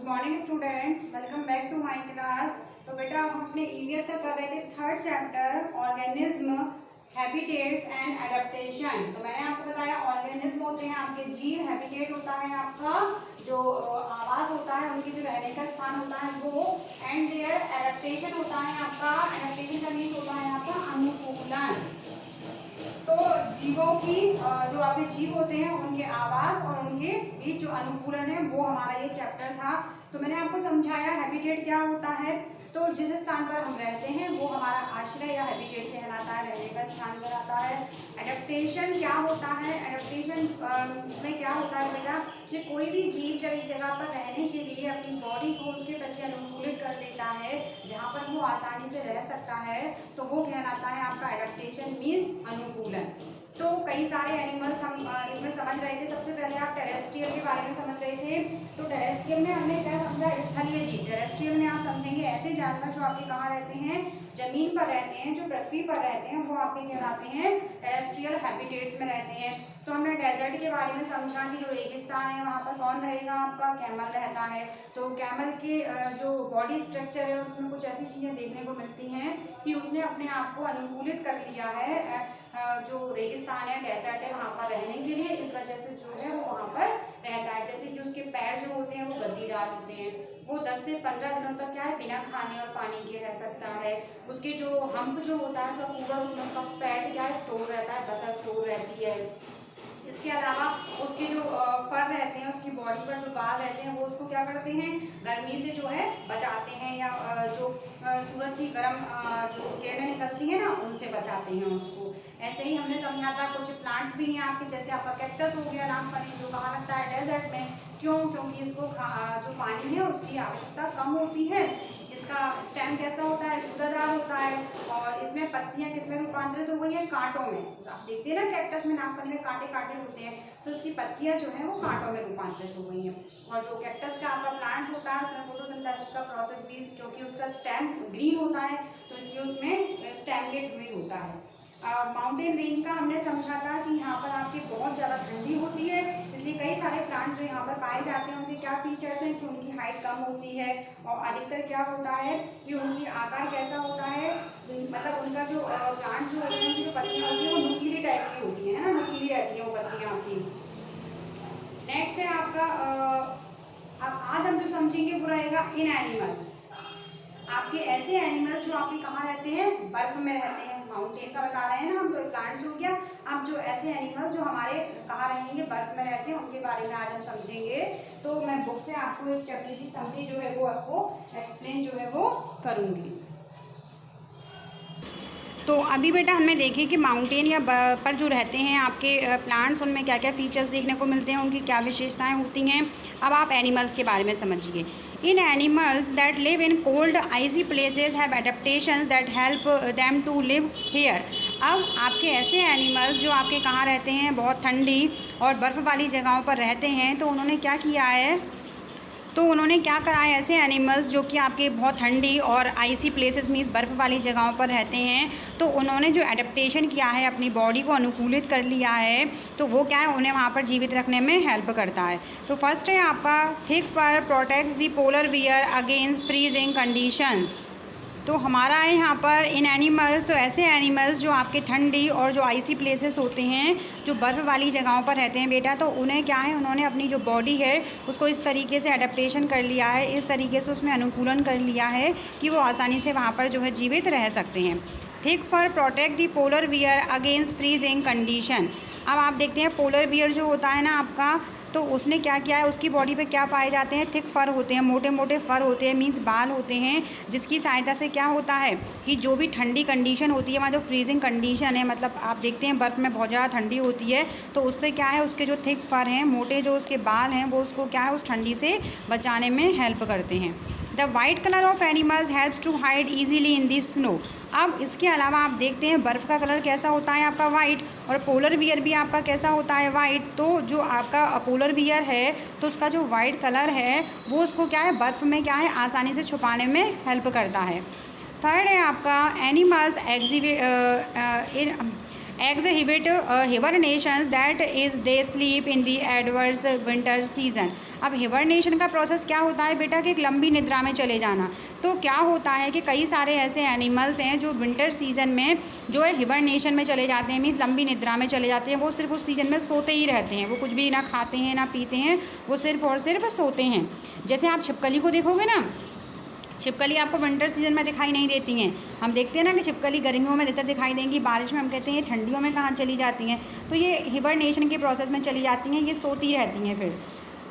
Morning students, welcome back to my class. तो बेटा हम अपने ईवीएस का कर रहे थे third chapter organism, habitats and adaptation. तो मैंने आपको बताया ऑर्गेनिज्म होते हैं आपके जीव, हैबिटेट होता है आपका जो आवास होता है, उनके जो रहने का स्थान होता है वो, एंड देयर एडेप्टेशन होता है आपका। एडेप्टेशन का मीन्स होता है आपका अनुकूलन। तो जीवों की जो आपके जीव होते हैं उनके आवास और उनके बीच जो अनुकूलन है वो हमारा ये चैप्टर था। तो मैंने आपको समझाया हैबिटेट क्या होता है। तो जिस स्थान पर हम रहते हैं वो हमारा आश्रय या हैबिटेट कहलाता है, रहने का स्थान कहलाता है। एडेप्टेशन क्या होता है? एडेप्टेशन में क्या होता है बेटा कि कोई भी जीव जब एक जगह पर रहने के लिए अपनी बॉडी को उसके प्रति अनुकूलित कर लेता है जहाँ पर वो आसानी से रह सकता है तो वो कहलाता है आपका एडेप्टेशन मीन्स अनुकूलन। तो कई सारे एनिमल्स हम इसमें समझ रहे थे। सबसे पहले आप टेरेस्ट्रियल के बारे में समझ रहे थे। तो टेरेस्ट्रियल में हमने क्या समझा? स्थलीय जीव। टेरेस्ट्रियल में आप समझेंगे ऐसे जानवर जो आपके कहाँ रहते हैं, जमीन पर रहते हैं, जो पृथ्वी पर रहते हैं, वो आपके कहलाते हैं टेरेस्ट्रियल हैबिटेट्स में रहते हैं। तो हमने डेजर्ट के बारे में समझा कि जो रेगिस्तान है वहाँ पर कौन रहेगा? आपका कैमल रहता है। तो कैमल के जो बॉडी स्ट्रक्चर है उसमें कुछ ऐसी चीज़ें देखने को मिलती हैं कि उसने अपने आप को अनुकूलित कर लिया है जो रेगिस्तान है, डेजर्ट है, वहाँ पर रहने के लिए। इस वजह से जो है वो वहाँ पर रहता है। जैसे कि उसके पैर जो होते हैं वो गद्दीदार होते हैं। वो 10 से 15 दिनों तक क्या है बिना खाने और पानी के रह सकता है। उसके जो हम्प जो होता है उसका पूरा उसमें उसका फैट क्या है स्टोर रहता है, बसा स्टोर रहती है। इसके अलावा उसके जो फर रहते हैं, उसकी बॉडी पर जो बाल रहते हैं वो उसको क्या करते हैं? गर्मी से जो है बचाते हैं, या जो सूरज की गर्म जो किरणें निकलती हैं ना उनसे बचाते हैं उसको। ऐसे ही हमने समझा था कुछ प्लांट्स भी हैं आपके, जैसे आपका कैक्टस हो गया नागफनी, जो कहाँ लगता है डेजर्ट में। क्यों? क्योंकि इसको जो पानी है उसकी आवश्यकता कम होती है। इसका स्टेम कैसा होता है? गूदादार होता है। और इसमें पत्तियां किसमें रूपांतरित हो गई हैं? कांटों में। आप देखते हैं ना कैक्टस में नागफनी में कांटे कांटे होते हैं, तो उसकी पत्तियां जो है वो कांटों में रूपांतरित हो गई हैं। और जो कैक्टस का आपका प्लांट्स होता है उसमें फोटोसिंथेसिस का प्रोसेस भी, क्योंकि उसका स्टेम ग्रीन होता है तो इसलिए उसमें स्टेम के थ्रू ही होता है। माउंटेन रेंज का हमने समझा था कि यहाँ पर आपकी बहुत ज़्यादा ठंडी होती है, इसलिए कई सारे प्लांट जो यहाँ पर पाए जाते हैं उनके क्या फीचर्स हैं कि उनकी हाइट कम होती है। और अधिकतर क्या होता है कि उनकी आकार कैसा होता है, मतलब उनका जो प्लांट्स जो होते हैं उनकी जो पत्तियाँ होती हैं वो नुकीली टाइप की होती हैं, है ना, नुकीली रहती हैं वो पत्तियाँ आपकी। नेक्स्ट है आपका अब आज हम जो समझेंगे वो रहेगा इन एनिमल्स। आपके ऐसे एनिमल्स जो आपके कहाँ रहते हैं? बर्फ में रहते हैं। माउंटेन का बता रहे हैं ना हम, तो प्लांट्स हो गया। अब जो ऐसे एनिमल्स जो हमारे कहाँ रहेंगे? बर्फ में रहते हैं, उनके बारे में आज हम समझेंगे। तो मैं बुक से आपको इस चैप्टर की समरी जो है वो आपको एक्सप्लेन जो है वो करूँगी। तो अभी बेटा हमने देखे कि माउंटेन या पर जो रहते हैं आपके प्लांट्स, उनमें क्या क्या फीचर्स देखने को मिलते हैं, उनकी क्या विशेषताएं होती हैं। अब आप एनिमल्स के बारे में समझिए। In animals that live in cold icy places have adaptations that help them to live here. अब आपके ऐसे एनिमल्स जो आपके कहाँ रहते हैं? बहुत ठंडी और बर्फ़ वाली जगहों पर रहते हैं। तो उन्होंने क्या किया है? तो उन्होंने क्या करा है? ऐसे एनिमल्स जो कि आपके बहुत ठंडी और आइसी प्लेसेस मीन्स बर्फ़ वाली जगहों पर रहते हैं, तो उन्होंने जो एडेप्टेशन किया है, अपनी बॉडी को अनुकूलित कर लिया है, तो वो क्या है उन्हें वहाँ पर जीवित रखने में हेल्प करता है। तो फर्स्ट है आपका thick fur protects the polar bear against freezing conditions. तो हमारा है यहाँ पर इन एनिमल्स, तो ऐसे एनिमल्स जो आपके ठंडी और जो आइसी प्लेसेस होते हैं, जो बर्फ़ वाली जगहों पर रहते हैं बेटा, तो उन्हें क्या है, उन्होंने अपनी जो बॉडी है उसको इस तरीके से एडेप्टेशन कर लिया है, इस तरीके से उसमें अनुकूलन कर लिया है कि वो आसानी से वहाँ पर जो है जीवित रह सकते हैं। Thick fur protect the polar bear against freezing condition. अब आप देखते हैं पोलर वियर जो होता है ना आपका, तो उसने क्या किया है, उसकी बॉडी पे क्या पाए जाते हैं? थिक फर होते हैं, मोटे मोटे फर होते हैं, मीन्स बाल होते हैं, जिसकी सहायता से क्या होता है कि जो भी ठंडी कंडीशन होती है, वहाँ जो फ्रीजिंग कंडीशन है, मतलब आप देखते हैं बर्फ़ में बहुत ज़्यादा ठंडी होती है, तो उससे क्या है उसके जो थिक फर हैं, मोटे जो उसके बाल हैं, वो उसको क्या है उस ठंडी से बचाने में हेल्प करते हैं। The white colour of animals helps to hide easily in the snow. अब इसके अलावा आप देखते हैं बर्फ़ का कलर कैसा होता है आपका? वाइट। और पोलर बियर भी आपका कैसा होता है? वाइट। तो जो आपका पोलर बियर है तो उसका जो वाइट कलर है वो उसको क्या है बर्फ़ में क्या है आसानी से छुपाने में हेल्प करता है। थर्ड है आपका animals hibernation that is they sleep in the adverse winter season. अब हिबरनेशन का प्रोसेस क्या होता है बेटा कि एक लंबी निद्रा में चले जाना। तो क्या होता है कि कई सारे ऐसे एनिमल्स हैं जो विंटर सीजन में जो है हिबरनेशन में चले जाते हैं, मीन्स लंबी निद्रा में चले जाते हैं। वो सिर्फ उस सीजन में सोते ही रहते हैं, वो कुछ भी ना खाते हैं ना पीते हैं, वो सिर्फ और सिर्फ सोते हैं। जैसे आप छिपकली को देखोगे ना, छिपकली आपको विंटर सीजन में दिखाई नहीं देती हैं। हम देखते हैं ना कि छिपकली गर्मियों में ज़्यादातर दिखाई देंगी, बारिश में हम कहते हैं ठंडियों में कहाँ चली जाती हैं। तो ये हिबरनेशन के प्रोसेस में चली जाती हैं, ये सोती रहती हैं। फिर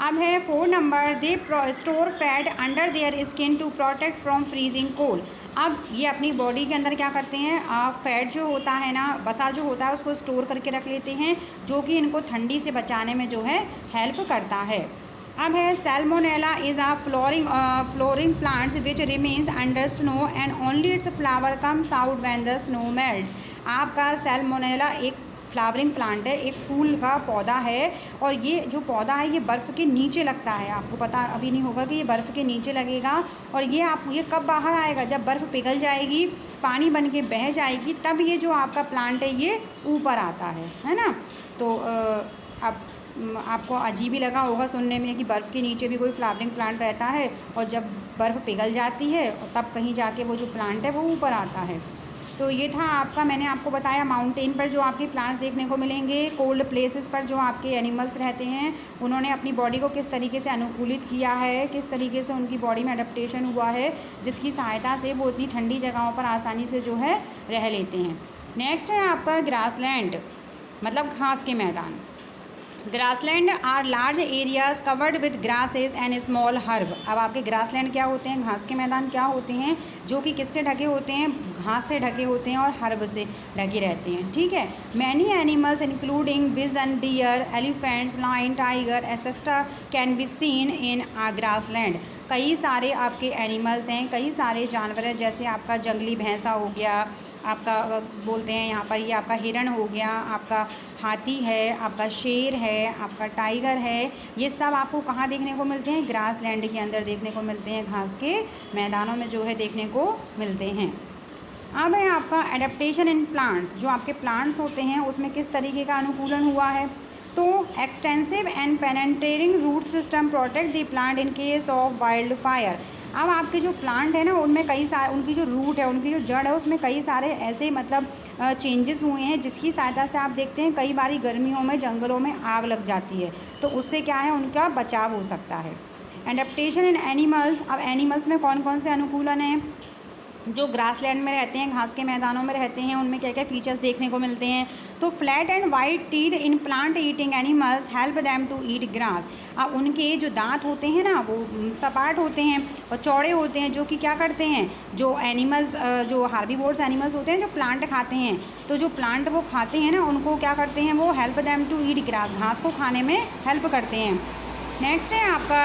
अब है 4 number, they store fat under their skin to protect from freezing cold. अब ये अपनी बॉडी के अंदर क्या करते हैं, फैट जो होता है ना, वसा जो होता है उसको स्टोर करके रख लेते हैं, जो कि इनको ठंडी से बचाने में जो है हेल्प करता है। अब है Salmonella is a flooring plants which remains under snow and only it's flower comes out when the snow melts. आपका सैल्मोनेला एक फ्लावरिंग प्लांट है, एक फूल का पौधा है, और ये जो पौधा है ये बर्फ़ के नीचे लगता है। आपको पता अभी नहीं होगा कि ये बर्फ़ के नीचे लगेगा, और ये कब बाहर आएगा, जब बर्फ़ पिघल जाएगी, पानी बन के बह जाएगी, तब ये जो आपका प्लांट है ये ऊपर आता है ना। तो अब आपको अजीब ही लगा होगा सुनने में कि बर्फ़ के नीचे भी कोई फ्लावरिंग प्लांट रहता है, और जब बर्फ़ पिघल जाती है तब कहीं जाके वो जो प्लांट है वो ऊपर आता है। तो ये था आपका, मैंने आपको बताया माउंटेन पर जो आपके प्लांट्स देखने को मिलेंगे, कोल्ड प्लेसेस पर जो आपके एनिमल्स रहते हैं, उन्होंने अपनी बॉडी को किस तरीके से अनुकूलित किया है, किस तरीके से उनकी बॉडी में अडेप्टेशन हुआ है, जिसकी सहायता से वो इतनी ठंडी जगहों पर आसानी से जो है रह लेते हैं। नेक्स्ट है आपका ग्रासलैंड, मतलब घास के मैदान। Grassland are large areas covered with grasses and small herb. अब आपके ग्रासलैंड क्या होते हैं, घास के मैदान क्या होते हैं, जो कि किससे ढके होते हैं, घास से ढके होते हैं और हर्ब से ढके रहते हैं। ठीक है। Many animals including bison, deer, elephants, lion, tiger etcetera can be seen in a grassland. कई सारे आपके एनिमल्स हैं, कई सारे जानवर हैं, जैसे आपका जंगली भैंसा हो गया, आपका बोलते हैं यहाँ पर, ये आपका हिरण हो गया, आपका हाथी है, आपका शेर है, आपका टाइगर है। ये सब आपको कहाँ देखने को मिलते हैं, ग्रासलैंड के अंदर देखने को मिलते हैं, घास के मैदानों में जो है देखने को मिलते हैं। अब है आपका एडेप्टेशन इन प्लांट्स, जो आपके प्लांट्स होते हैं उसमें किस तरीके का अनुकूलन हुआ है। तो extensive and penetrating root system protect the plant in case of wild fire. अब आपके जो प्लांट है ना, उनमें कई सारे, उनकी जो रूट है, उनकी जो जड़ है, उसमें कई सारे ऐसे मतलब चेंजेस हुए हैं, जिसकी सहायता से आप देखते हैं कई बारी गर्मियों में जंगलों में आग लग जाती है, तो उससे क्या है, उनका बचाव हो सकता है। एडेप्टेशन इन एनिमल्स, अब एनिमल्स में कौन कौन से अनुकूलन हैं, जो ग्रासलैंड में रहते हैं, घास के मैदानों में रहते हैं, उनमें क्या क्या फीचर्स देखने को मिलते हैं। तो flat and white teeth in plant eating animals help them to eat grass. अब उनके जो दांत होते हैं ना, वो सपाट होते हैं और चौड़े होते हैं, जो कि क्या करते हैं, जो एनिमल्स, जो हार्बीवोर्स एनिमल्स होते हैं, जो प्लांट खाते हैं, तो जो प्लांट वो खाते हैं ना, उनको क्या करते हैं, वो help them to eat grass, घास को खाने में हेल्प करते हैं। नेक्स्ट है आपका,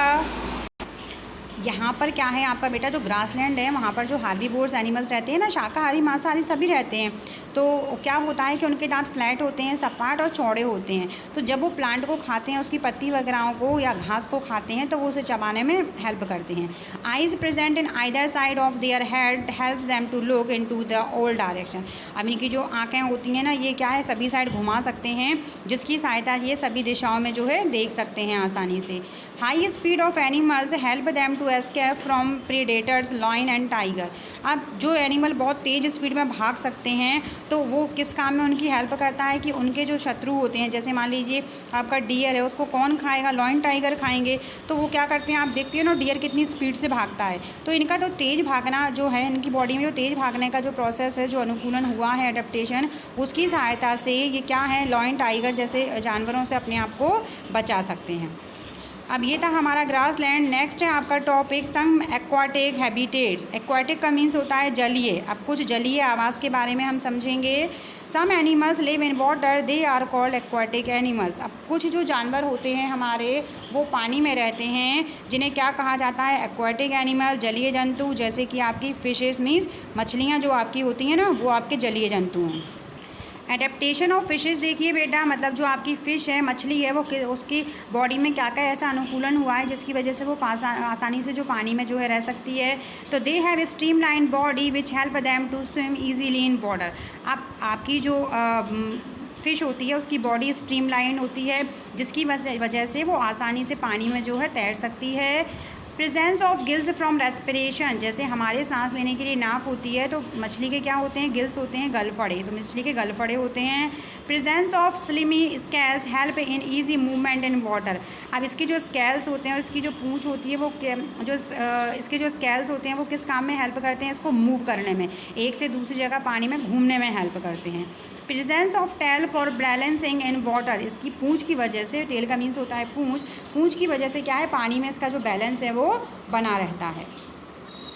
यहाँ पर क्या है आपका बेटा, जो ग्रासलैंड है वहाँ पर जो हार्बीवोर्स एनिमल्स रहते हैं ना, शाकाहारी मांसाहारी सभी रहते हैं, तो क्या होता है कि उनके दांत फ्लैट होते हैं, सपाट और चौड़े होते हैं। तो जब वो प्लांट को खाते हैं, उसकी पत्ती वगैरह को या घास को खाते हैं, तो वो उसे चबाने में हेल्प करते हैं। Eyes present in either side of their head help them to look into the all direction. अब इनकी जो आँखें होती हैं ना, ये क्या है, सभी साइड घुमा सकते हैं, जिसकी सहायता ये सभी दिशाओं में जो है देख सकते हैं आसानी से। High speed of animals help them to escape from predators lion and tiger. अब जो एनिमल बहुत तेज़ स्पीड में भाग सकते हैं, तो वो किस काम में उनकी हेल्प करता है कि उनके जो शत्रु होते हैं, जैसे मान लीजिए आपका डियर है, उसको कौन खाएगा, लायन टाइगर खाएंगे, तो वो क्या करते हैं, आप देखते हैं ना डियर कितनी स्पीड से भागता है। तो इनका तो तेज़ भागना जो है, इनकी बॉडी में जो तेज़ भागने का जो प्रोसेस है, जो अनुकूलन हुआ है एडेप्टेशन, उसकी सहायता से ये क्या है, लायन टाइगर जैसे जानवरों से अपने आप को बचा सकते हैं। अब ये था हमारा ग्रासलैंड। नेक्स्ट है आपका topic some aquatic habitats. Aquatic का मीन्स होता है जलीय। अब कुछ जलीय आवास के बारे में हम समझेंगे। Some animals live in water, they are called aquatic animals. अब कुछ जो जानवर होते हैं हमारे, वो पानी में रहते हैं, जिन्हें क्या कहा जाता है, एक्वाटिक एनिमल, जलीय जंतु। जैसे कि आपकी फिशेस मीन्स मछलियाँ जो आपकी होती हैं ना, वो आपके जलीय जंतु हैं। एडेप्टेशन ऑफ फिशेस देखिए बेटा, मतलब जो आपकी फ़िश है, मछली है, वो उसकी बॉडी में क्या क्या ऐसा अनुकूलन हुआ है जिसकी वजह से वो आसानी से जो पानी में जो है रह सकती है। तो they have streamline body which help them to swim easily in water. अब आपकी जो फ़िश होती है उसकी बॉडी स्ट्रीमलाइन होती है, जिसकी वजह से वो आसानी से पानी में जो है तैर सकती है। Presence of gills from respiration, जैसे हमारे सांस लेने के लिए नाक होती है तो मछली के क्या होते हैं, गिल्स होते हैं, गलफड़े, तो मछली के गलफड़े होते हैं। Presence of slimy scales help in easy movement in water, अब इसके जो स्केल्स होते हैं और इसकी जो पूँछ होती है वो इसके जो स्केल्स होते हैं वो किस काम में हेल्प करते हैं, इसको मूव करने में, एक से दूसरी जगह पानी में घूमने में हेल्प करते हैं। Presence of tail for balancing in water, इसकी पूँछ की वजह से, टेल का मीन्स होता है पूँछ की वजह से क्या है, पानी में इसका जो बैलेंस है वो बना रहता है।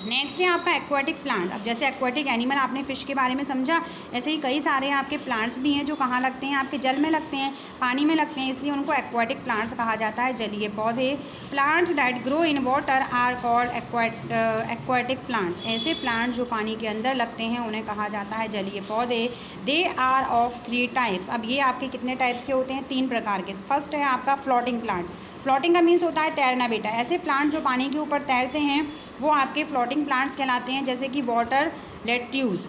नेक्स्ट है आपका एक्वाटिक प्लांट। अब जैसे एक्वाटिक एनिमल आपने फ़िश के बारे में समझा, ऐसे ही कई सारे आपके प्लांट्स भी हैं जो कहाँ लगते हैं, आपके जल में लगते हैं, पानी में लगते हैं, इसलिए उनको एक्वाटिक प्लांट्स कहा जाता है, जलीय पौधे। Plants that grow in water are called aquatic plants, ऐसे प्लांट जो पानी के अंदर लगते हैं उन्हें कहा जाता है जलीय पौधे। दे आर ऑफ 3 टाइप्स, अब ये आपके कितने टाइप्स के होते हैं, 3 प्रकार के। फर्स्ट है आपका फ्लोटिंग प्लांट, फ्लोटिंग का मीन्स होता है तैरना बेटा, ऐसे प्लांट जो पानी के ऊपर तैरते हैं वो आपके फ्लोटिंग प्लांट्स कहलाते हैं, जैसे कि वाटर लेट्यूस।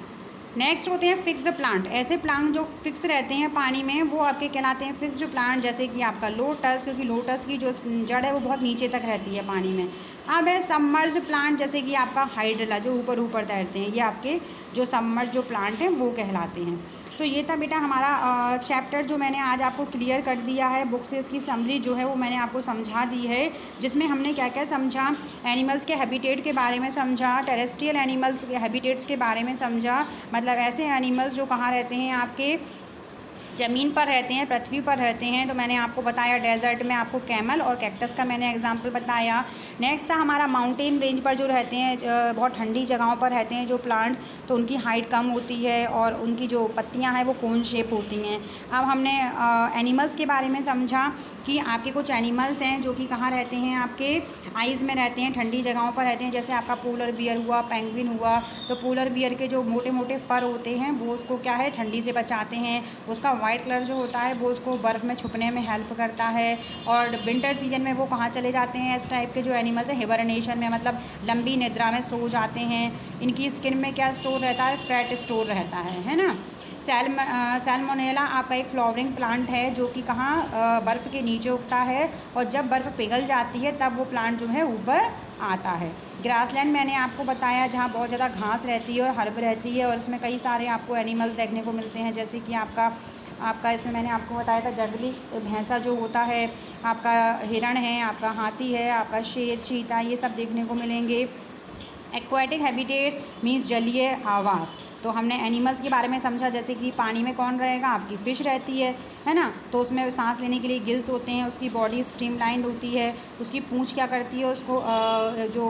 नेक्स्ट होते हैं फिक्स्ड प्लांट, ऐसे प्लांट जो फिक्स रहते हैं पानी में वो आपके कहलाते हैं फिक्स्ड प्लांट, जैसे कि आपका लोटस, क्योंकि लोटस की जो जड़ है वो बहुत नीचे तक रहती है पानी में। अब है सबमर्ज प्लांट, जैसे कि आपका हाइड्रिला जो ऊपर ऊपर तैरते हैं, ये आपके जो सबमर्ज जो प्लांट हैं वो कहलाते हैं। तो ये था बेटा हमारा चैप्टर जो मैंने आज आपको क्लियर कर दिया है, बुक से इसकी समरी जो है वो मैंने आपको समझा दी है, जिसमें हमने क्या क्या समझा, एनिमल्स के हैबिटेट के बारे में समझा, टेरेस्ट्रियल एनिमल्स के हैबिटेट्स के बारे में समझा, मतलब ऐसे एनिमल्स जो कहाँ रहते हैं, आपके ज़मीन पर रहते हैं, पृथ्वी पर रहते हैं। तो मैंने आपको बताया डेजर्ट में आपको कैमल और कैक्टस का मैंने एग्जांपल बताया। नेक्स्ट था हमारा माउंटेन रेंज पर जो रहते हैं, बहुत ठंडी जगहों पर रहते हैं जो प्लांट्स, तो उनकी हाइट कम होती है और उनकी जो पत्तियां हैं वो कोन शेप होती हैं। अब हमने एनिमल्स के बारे में समझा कि आपके कुछ एनिमल्स हैं जो कि कहाँ रहते हैं, आपके आइज़ में रहते हैं, ठंडी जगहों पर रहते हैं, जैसे आपका पोलर बियर हुआ, पेंगुइन हुआ। तो पोलर बियर के जो मोटे मोटे फर होते हैं वो उसको क्या है, ठंडी से बचाते हैं। उसका वाइट कलर जो होता है वो उसको बर्फ़ में छुपने में हेल्प करता है। और विंटर सीजन में वो कहाँ चले जाते हैं, इस टाइप के जो एनिमल्स हैं हिबरनेशन में, मतलब लंबी निद्रा में सो जाते हैं। इनकी स्किन में क्या स्टोर रहता है, फैट स्टोर रहता है ना। सैल्मोनेला आपका एक फ्लावरिंग प्लांट है जो कि कहाँ, बर्फ़ के नीचे उगता है, और जब बर्फ़ पिघल जाती है तब वो प्लांट जो है ऊपर आता है। ग्रासलैंड मैंने आपको बताया जहाँ बहुत ज़्यादा घास रहती है और हर्ब रहती है, और इसमें कई सारे आपको एनिमल्स देखने को मिलते हैं, जैसे कि आपका इसमें मैंने आपको बताया था जंगली भैंसा जो होता है, आपका हिरण है, आपका हाथी है, आपका शेर, चीता, ये सब देखने को मिलेंगे। एक्वाटिक हैबिटेट्स मीन्स जलीय आवास। तो हमने एनिमल्स के बारे में समझा, जैसे कि पानी में कौन रहेगा, आपकी फ़िश रहती है ना, तो उसमें सांस लेने के लिए गिल्स होते हैं, उसकी बॉडी स्ट्रीमलाइंड होती है, उसकी पूँछ क्या करती है, उसको जो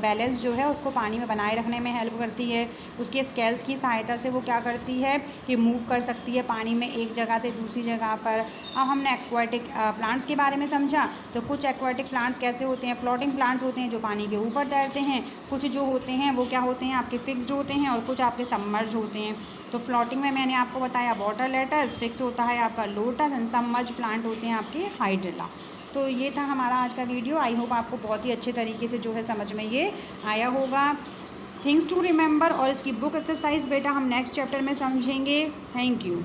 बैलेंस जो है उसको पानी में बनाए रखने में हेल्प करती है। उसके स्केल्स की सहायता से वो क्या करती है कि मूव कर सकती है पानी में एक जगह से दूसरी जगह पर। अब हमने एक्वाटिक प्लांट्स के बारे में समझा, तो कुछ एक्वाटिक प्लांट्स कैसे होते हैं, फ्लोटिंग प्लांट्स होते हैं जो पानी के ऊपर तैरते हैं, कुछ जो होते हैं वो क्या होते हैं, आपके फिक्स्ड होते हैं, और कुछ आपके सबमर्ज होते हैं। तो फ्लोटिंग में मैंने आपको बताया वाटर लेटर्स, फिक्स होता है आपका लोटस, एंड सबमर्ज प्लांट होते हैं आपके हाइड्रिला। तो ये था हमारा आज का वीडियो। आई होप आपको बहुत ही अच्छे तरीके से जो है समझ में ये आया होगा। थिंग्स टू रिमेंबर और इसकी बुक एक्सरसाइज बेटा हम नेक्स्ट चैप्टर में समझेंगे। Thank you.